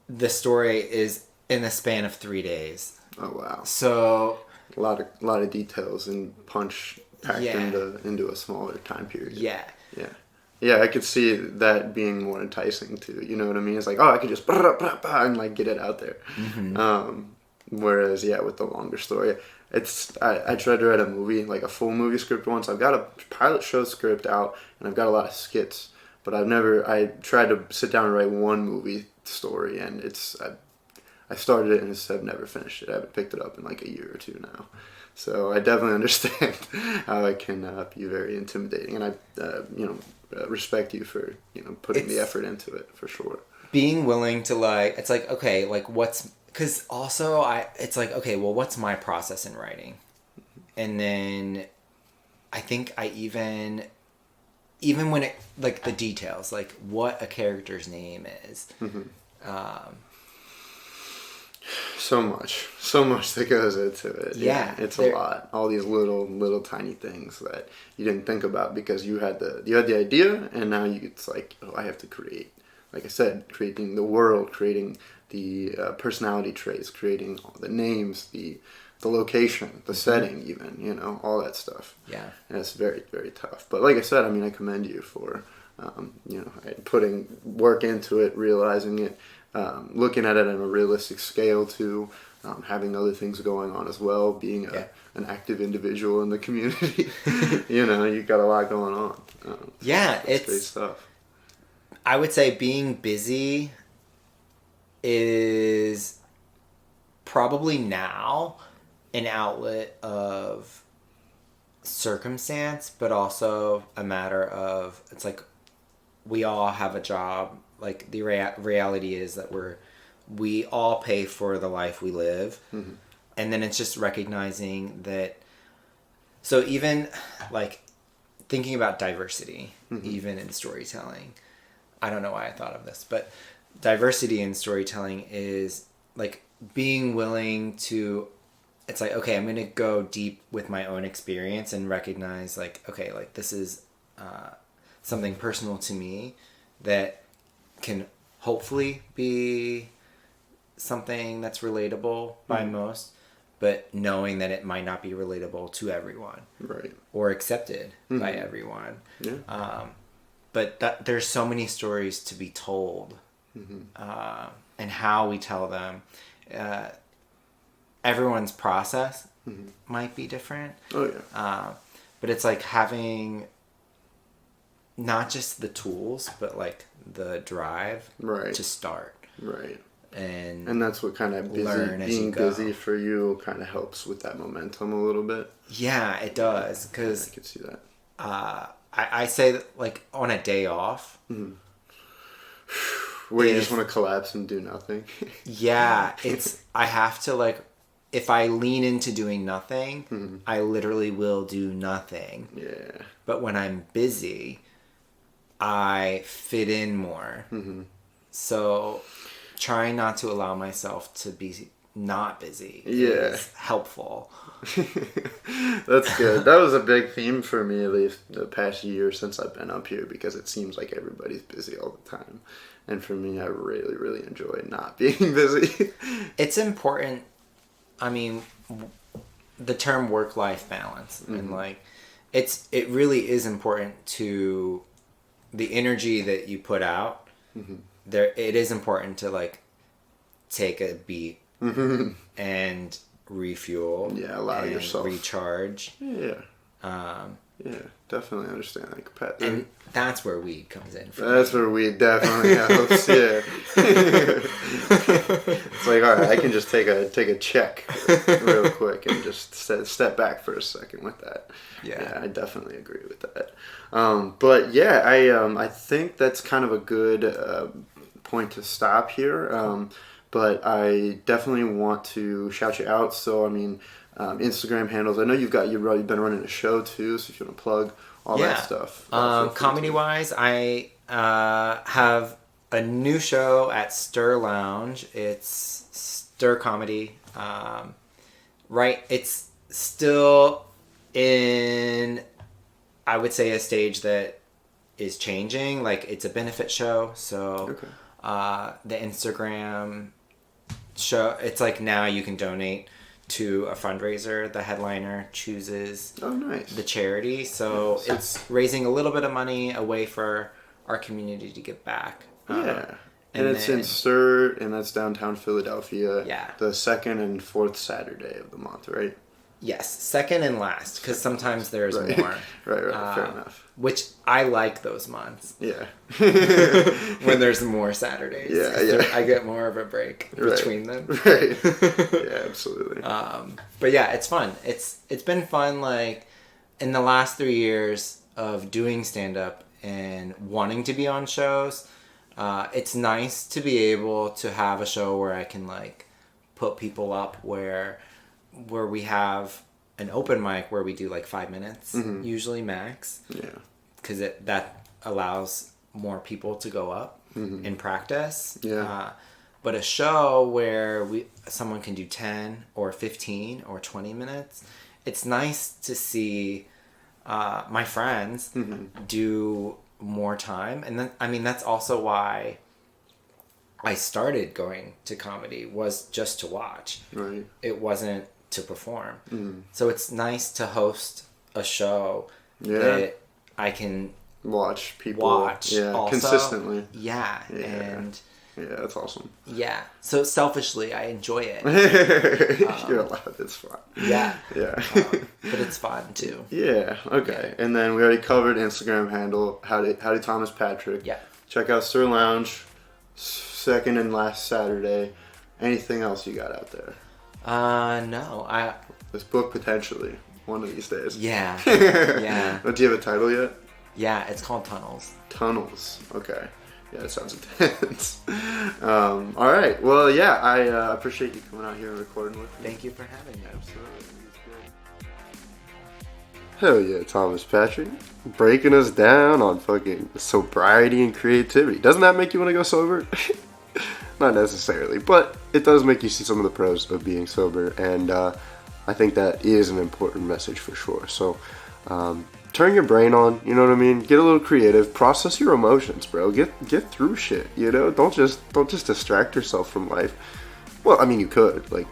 S2: the story is in the span of 3 days.
S1: Oh wow!
S2: So.
S1: A lot of details and punch packed into a smaller time period. Yeah, I could see that being more enticing too. You know what I mean? It's like, oh, I could just and like get it out there. Whereas with the longer story, I tried to write a movie, like a full movie script once. I've got a pilot show script out, and I've got a lot of skits, but I tried to sit down and write one movie story, and I started it and I've never finished it. I haven't picked it up in like a year or two now. So I definitely understand how it can be very intimidating. And I, respect you for, putting the effort into it for sure.
S2: Being willing to it's like, okay, like because also it's like, okay, well, what's my process in writing? And then I think I even when it, like the details, like what a character's name is,
S1: so much that goes into it.
S2: Yeah,
S1: it's a lot. All these little tiny things that you didn't think about because you had the idea, and now it's like, oh, I have to create. Like I said, creating the world, creating the personality traits, creating all the names, the location, the setting, even all that stuff.
S2: Yeah,
S1: and it's very, very tough. But like I said, I commend you for putting work into it, realizing it. Looking at it on a realistic scale too, having other things going on as well, being an active individual in the community. You got a lot going on. It's great stuff.
S2: I would say being busy is probably now an outlet of circumstance, but also a matter of, it's like we all have a job. Like the reality is that we all pay for the life we live, and then it's just recognizing that. So even like thinking about diversity, even in storytelling. I don't know why I thought of this, but diversity in storytelling is like being willing to, it's like, okay, I'm going to go deep with my own experience and recognize like, okay, like this is something personal to me that can hopefully be something that's relatable by most, but knowing that it might not be relatable to everyone,
S1: right,
S2: or accepted by everyone. But there's so many stories to be told, and how we tell them. Everyone's process might be different.
S1: Oh yeah.
S2: But it's like having not just the tools, but like the drive to start.
S1: Right.
S2: And
S1: that's what kind of being busy for you kind of helps with that momentum a little bit.
S2: Yeah, it does. Because
S1: I can see that.
S2: I say that like on a day off,
S1: where you just want to collapse and do nothing.
S2: Yeah, I have to like, if I lean into doing nothing, I literally will do nothing.
S1: Yeah.
S2: But when I'm busy, I fit in more. So trying not to allow myself to be not busy is helpful.
S1: That's good. That was a big theme for me, at least the past year since I've been up here, because it seems like everybody's busy all the time. And for me, I really, really enjoy not being busy.
S2: It's important. I mean, the term work-life balance, and like, it really is important to the energy that you put out. There, it is important to like take a beat and refuel.
S1: Yeah, allow
S2: and
S1: yourself
S2: recharge.
S1: Yeah. Yeah, definitely understand that.
S2: And that's where weed comes in.
S1: That's where weed definitely helps. Yeah. It's like, all right, I can just take a check real quick and just step back for a second with that. Yeah, I definitely agree with that. But yeah, I think that's kind of a good point to stop here. But I definitely want to shout you out. So I mean, Instagram handles. I know you've been running a show too. So if you want to plug all that stuff.
S2: Comedy wise, I have a new show at Stir Lounge. It's Stir Comedy. Right, it's still in, I would say, a stage that is changing. Like, it's a benefit show, so the Instagram show, it's like now you can donate to a fundraiser. The headliner chooses the charity, so it's raising a little bit of money away for our community to give back.
S1: And it's in Stir, and that's downtown Philadelphia. Yeah, the second and fourth Saturday of the month, right?
S2: Yes, second and last, because sometimes there's more.
S1: Right, fair enough.
S2: Which I like those months.
S1: Yeah.
S2: When there's more Saturdays.
S1: Yeah.
S2: I get more of a break between them.
S1: Right. Yeah, absolutely.
S2: But yeah, it's fun. It's been fun, like, in the last 3 years of doing stand-up and wanting to be on shows. It's nice to be able to have a show where I can, like, put people up where we have an open mic where we do like 5 minutes, usually max. Yeah. Because that allows more people to go up in practice. Yeah. But a show where someone can do 10 or 15 or 20 minutes, it's nice to see my friends do more time. And then, I mean, that's also why I started going to comedy, was just to watch. Right. It wasn't to perform. So it's nice to host a show that I can
S1: watch people also, consistently.
S2: Yeah. And
S1: that's awesome.
S2: Yeah. So selfishly, I enjoy it.
S1: You're allowed. It's fun.
S2: Yeah.
S1: Yeah.
S2: But it's fun too.
S1: Yeah. Okay. And then we already covered Instagram handle, Howdy Thomas Patrick. Yeah. Check out Stir Lounge, second and last Saturday. Anything else you got out there?
S2: No.
S1: This book potentially one of these days.
S2: Yeah. Yeah.
S1: Do you have a title yet?
S2: Yeah, it's called Tunnels.
S1: Tunnels. Okay. Yeah, that sounds intense. All right. Well, yeah, I appreciate you coming out here and recording with me.
S2: Thank you for having me.
S1: Absolutely. Hell yeah, Thomas Patrick. Breaking us down on fucking sobriety and creativity. Doesn't that make you want to go sober? Not necessarily, but it does make you see some of the pros of being sober, and I think that is an important message for sure. So, turn your brain on, you know what I mean? Get a little creative, process your emotions, bro. Get through shit, you know? Don't just distract yourself from life. Well, I mean, you could, like,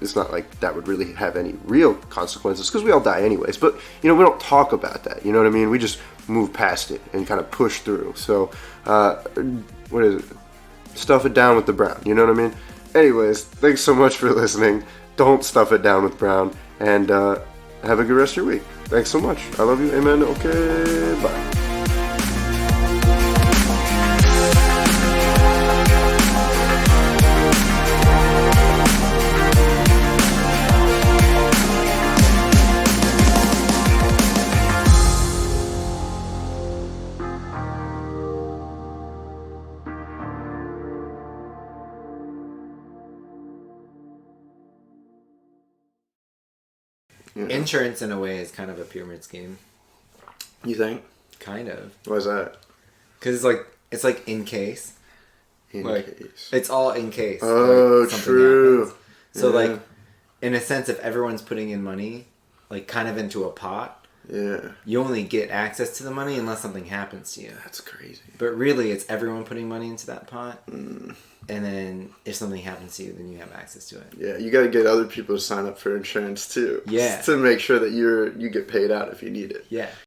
S1: it's not like that would really have any real consequences because we all die anyways. But, you know, we don't talk about that. You know what I mean? We just move past it and kind of push through. So, what is it? Stuff it down with the brown. You know what I mean? Anyways, thanks so much for listening. Don't stuff it down with brown. And have a good rest of your week. Thanks so much. I love you. Amen. Okay. Bye.
S2: Insurance, in a way, is kind of a pyramid scheme.
S1: You think?
S2: Kind of.
S1: Why's that?
S2: Because it's like in case.
S1: In
S2: like,
S1: case.
S2: It's all in case.
S1: Oh,
S2: like,
S1: true.
S2: Happens. So,
S1: yeah.
S2: like, in a sense, if everyone's putting in money, like, kind of into a pot,
S1: yeah,
S2: you only get access to the money unless something happens to you.
S1: That's crazy.
S2: But really, it's everyone putting money into that pot. And then if something happens to you, then you have access to it.
S1: Yeah, you got to get other people to sign up for insurance too.
S2: Yeah.
S1: To make sure that you get paid out if you need it.
S2: Yeah.